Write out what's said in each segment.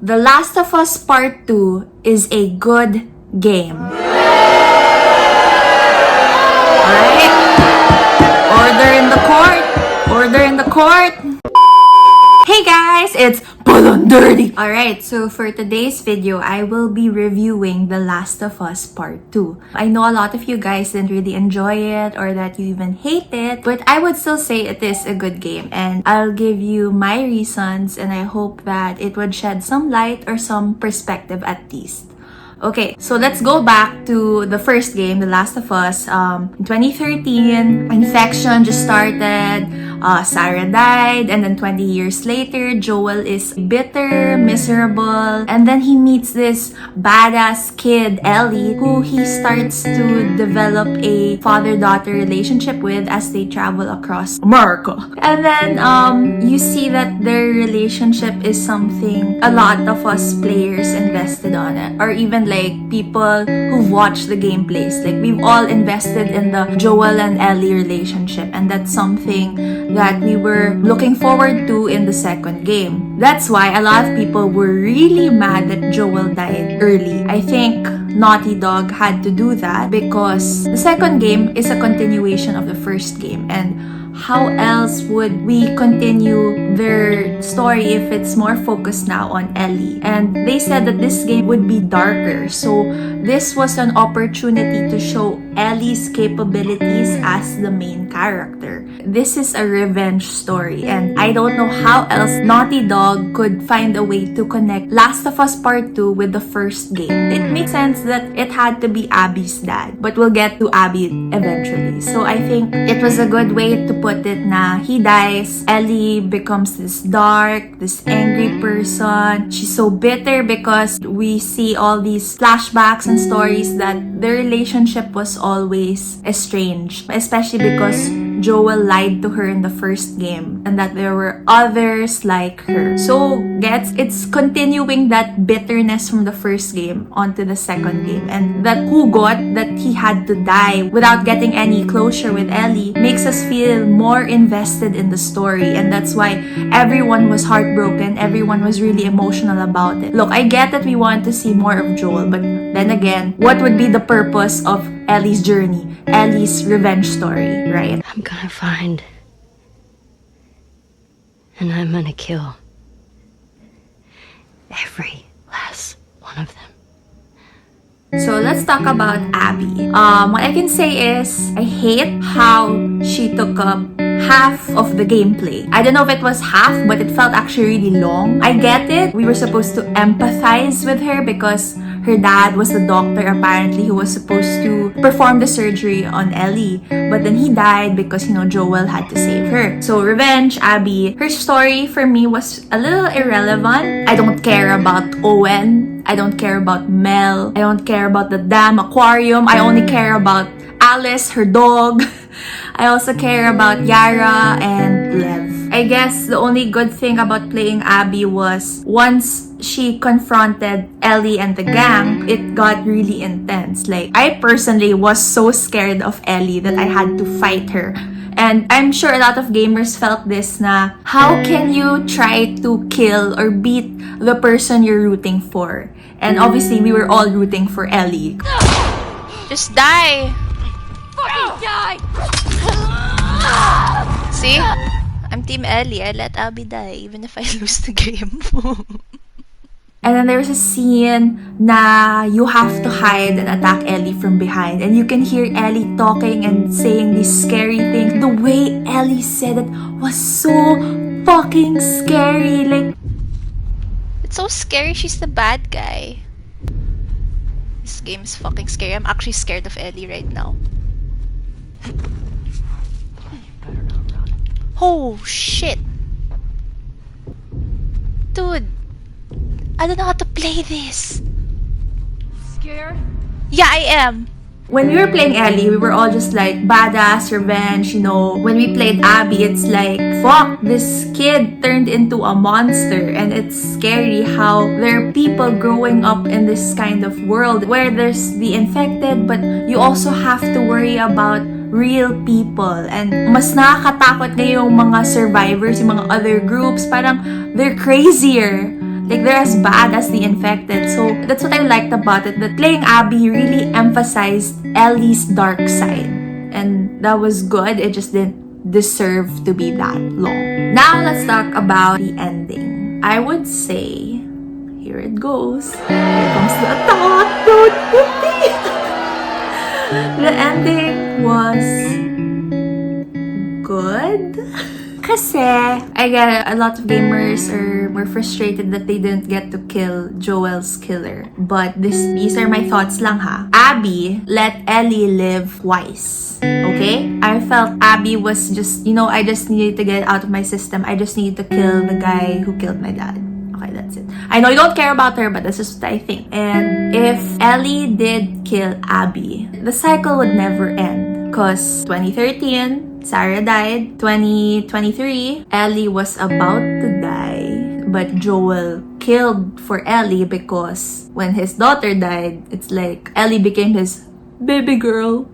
The Last of Us Part 2 is a good game. Alright? Order in the court! Order in the court! Hey guys! It's Balon Dirty! Alright, so for today's video, I will be reviewing The Last of Us Part 2. I know a lot of you guys didn't really enjoy it or that you even hate it, but I would still say it is a good game and I'll give you my reasons and I hope that it would shed some light or some perspective at least. Okay, so let's go back to the first game, The Last of Us. In 2013, infection just started, Sarah died, and then 20 years later, Joel is bitter, miserable, and then he meets this badass kid, Ellie, who he starts to develop a father-daughter relationship with as they travel across America. And then you see that their relationship is something a lot of us players invested on it, or even like people who watch the gameplays. Like we've all invested in the Joel and Ellie relationship, and that's something that we were looking forward to in the second game. That's why a lot of people were really mad that Joel died early. I think Naughty Dog had to do that because the second game is a continuation of the first game, and how else would we continue their story if it's more focused now on Ellie? And they said that this game would be darker, so this was an opportunity to show Ellie's capabilities as the main character. This is a revenge story, and I don't know how else Naughty Dog could find a way to connect Last of Us Part 2 with the first game. It makes sense that it had to be Abby's dad, but we'll get to Abby eventually. So I think it was a good way to put it na he dies, Ellie becomes this dark, this angry person. She's so bitter because we see all these flashbacks and stories that their relationship was always estranged, especially because Joel lied to her in the first game and that there were others like her. So it's continuing that bitterness from the first game onto the second game, and that hugot that he had to die without getting any closure with Ellie makes us feel more invested in the story, and that's why everyone was heartbroken, everyone was really emotional about it. Look, I get that we want to see more of Joel, but then again, what would be the purpose of Ellie's journey, Ellie's revenge story, right? I'm gonna find, and I'm gonna kill every last one of them. So let's talk about Abby. What I can say is I hate how she took up half of the gameplay. I don't know if it was half, but it felt actually really long. I get it. We were supposed to empathize with her because her dad was the doctor apparently who was supposed to perform the surgery on Ellie. But then he died because, Joel had to save her. So revenge, Abby. Her story for me was a little irrelevant. I don't care about Owen. I don't care about Mel. I don't care about the damn aquarium. I only care about Alice, her dog. I also care about Yara and Lev. I guess the only good thing about playing Abby was once she confronted Ellie and the gang, it got really intense. Like, I personally was so scared of Ellie that I had to fight her. And I'm sure a lot of gamers felt this na, how can you try to kill or beat the person you're rooting for? And obviously, we were all rooting for Ellie. Just die! Fucking die! See? I'm Team Ellie. I let Abby die even if I lose the game. And then there's a scene na you have to hide and attack Ellie from behind. And you can hear Ellie talking and saying these scary things. The way Ellie said it was so fucking scary. Like, it's so scary. She's the bad guy. This game is fucking scary. I'm actually scared of Ellie right now. Oh shit. Dude, I don't know how to play this. Scared? Yeah, I am. when we were playing Ellie, we were all just like, badass, revenge, When we played Abby, it's like, fuck, this kid turned into a monster. And it's scary how there are people growing up in this kind of world where there's the infected, but you also have to worry about real people. And mas nakakatakot na yung mga survivors, yung mga other groups, parang they're crazier. Like, they're as bad as the infected. So that's what I liked about it, that playing Abby really emphasized Ellie's dark side. And that was good. It just didn't deserve to be that long. Now let's talk about the ending. I would say, here it goes. Here comes the attack. Don't hit me. The ending was good. Kasi, I get a lot of gamers were frustrated that they didn't get to kill Joel's killer. But these are my thoughts lang ha. Abby let Ellie live twice. Okay? I felt Abby was just, I just needed to get it out of my system. I just needed to kill the guy who killed my dad. Okay, that's it. I know you don't care about her, but that's just what I think. And if Ellie did kill Abby, the cycle would never end. Because 2013, Sarah died. 2023, Ellie was about to die. But Joel killed for Ellie because when his daughter died, it's like Ellie became his baby girl.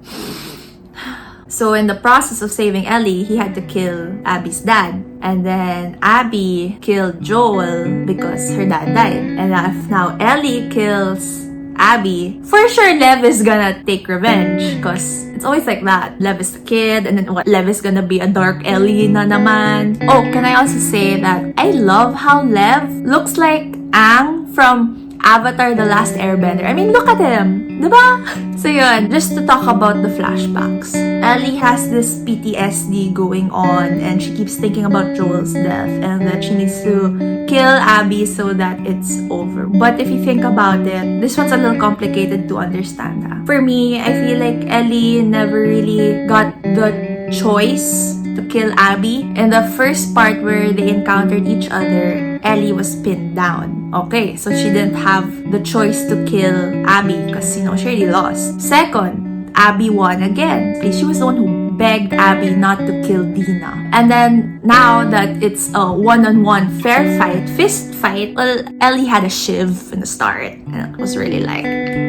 So in the process of saving Ellie, he had to kill Abby's dad. And then Abby killed Joel because her dad died. And if now Ellie kills Abby, for sure Lev is gonna take revenge because it's always like that. Lev is the kid, and then what? Lev is gonna be a dark Ellie na naman. Oh, can I also say that I love how Lev looks like Aang from Avatar The Last Airbender. I mean, look at him. Diba? So yun, just to talk about the flashbacks. Ellie has this PTSD going on and she keeps thinking about Joel's death and that she needs to kill Abby so that it's over. But if you think about it, this one's a little complicated to understand. For me, I feel like Ellie never really got the choice to kill Abby. In the first part where they encountered each other, Ellie was pinned down. Okay, so she didn't have the choice to kill Abby because, she already lost. Second, Abby won again. She was the one who begged Abby not to kill Dina. And then, now that it's a one-on-one fair fight, fist fight, well, Ellie had a shiv in the start. And it was really like,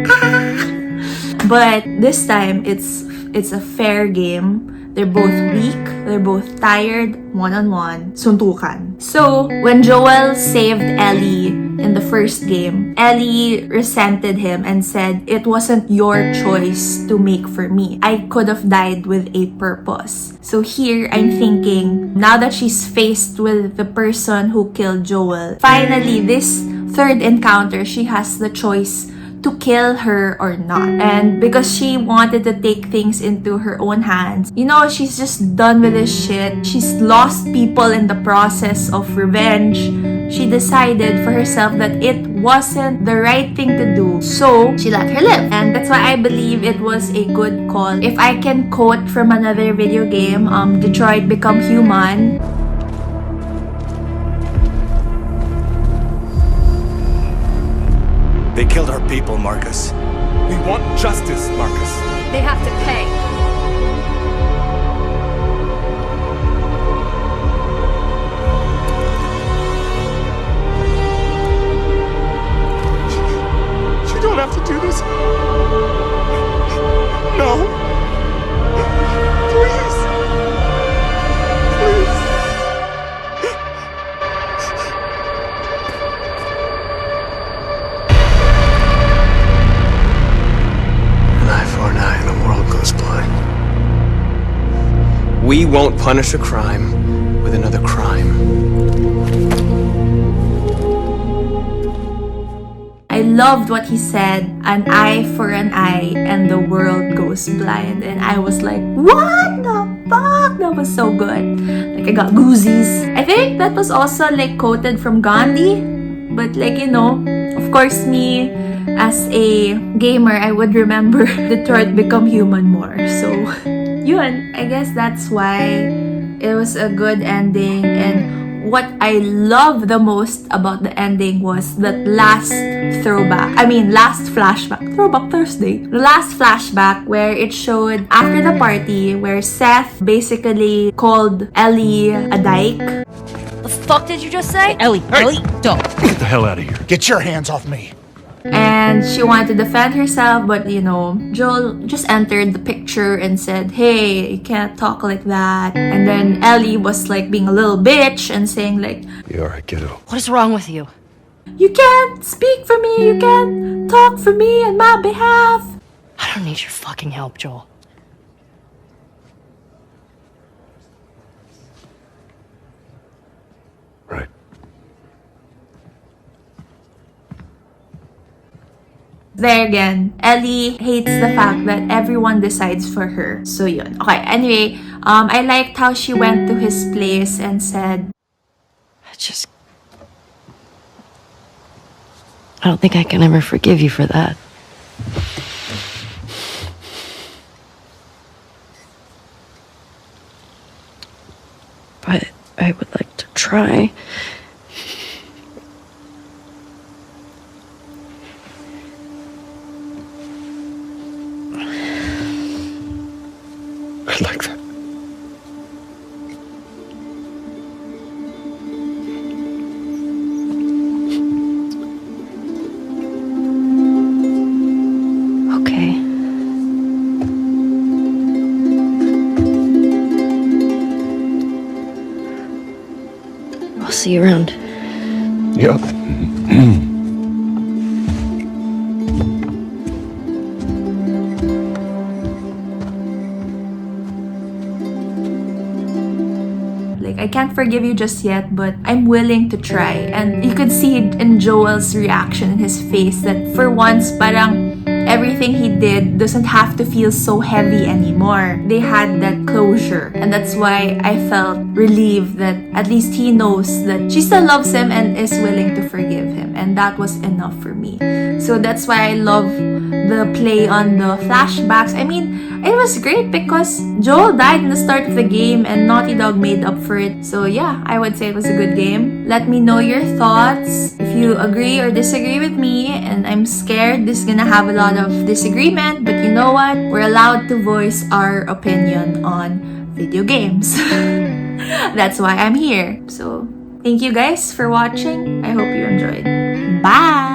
ah! But this time, it's a fair game. They're both weak, they're both tired, one-on-one, suntukan. So, when Joel saved Ellie in the first game, Ellie resented him and said, "It wasn't your choice to make for me. I could have died with a purpose." So here, I'm thinking, now that she's faced with the person who killed Joel, finally, this third encounter, she has the choice to kill her or not. And because she wanted to take things into her own hands, she's just done with this shit. She's lost people in the process of revenge. She decided for herself that it wasn't the right thing to do. So, she let her live. And that's why I believe it was a good call. If I can quote from another video game, Detroit Become Human. They killed our people, Marcus. We want justice, Marcus. They have to pay. You don't have to do this. No. Please. Please. We won't punish a crime with another crime. I loved what he said, an eye for an eye and the world goes blind. And I was like, what the fuck? That was so good. Like, I got goosies. I think that was also like quoted from Gandhi. But like, of course me, as a gamer, I would remember Detroit Become Human more. So, yun, I guess that's why it was a good ending. And what I love the most about the ending was that last flashback. Throwback Thursday. The last flashback where it showed after the party where Seth basically called Ellie a dyke. The fuck did you just say? Ellie, don't. Get the hell out of here. Get your hands off me. And she wanted to defend herself, but Joel just entered the picture and said, "Hey, you can't talk like that." And then Ellie was like being a little bitch and saying like, You alright, kiddo? What is wrong with you? You can't speak for me, you can't talk for me on my behalf. I don't need your fucking help, Joel. Right. There again, Ellie hates the fact that everyone decides for her. So yun. Okay, anyway, I liked how she went to his place and said, I don't think I can ever forgive you for that. But I would like to try. I'd like that. Okay. I'll see you around. Yep. like, I can't forgive you just yet, but I'm willing to try. And you could see in Joel's reaction in his face that for once, parang everything he did doesn't have to feel so heavy anymore. They had that closure. And that's why I felt relieved that at least he knows that she still loves him and is willing to forgive him. And that was enough for me. So that's why I love the play on the flashbacks. I mean, it was great because Joel died in the start of the game and Naughty Dog made up for it. So yeah, I would say it was a good game. Let me know your thoughts. If you agree or disagree with me, and I'm scared this is gonna have a lot of disagreement, but you know what? We're allowed to voice our opinion on video games. That's why I'm here. So thank you guys for watching. I hope you enjoyed. Bye!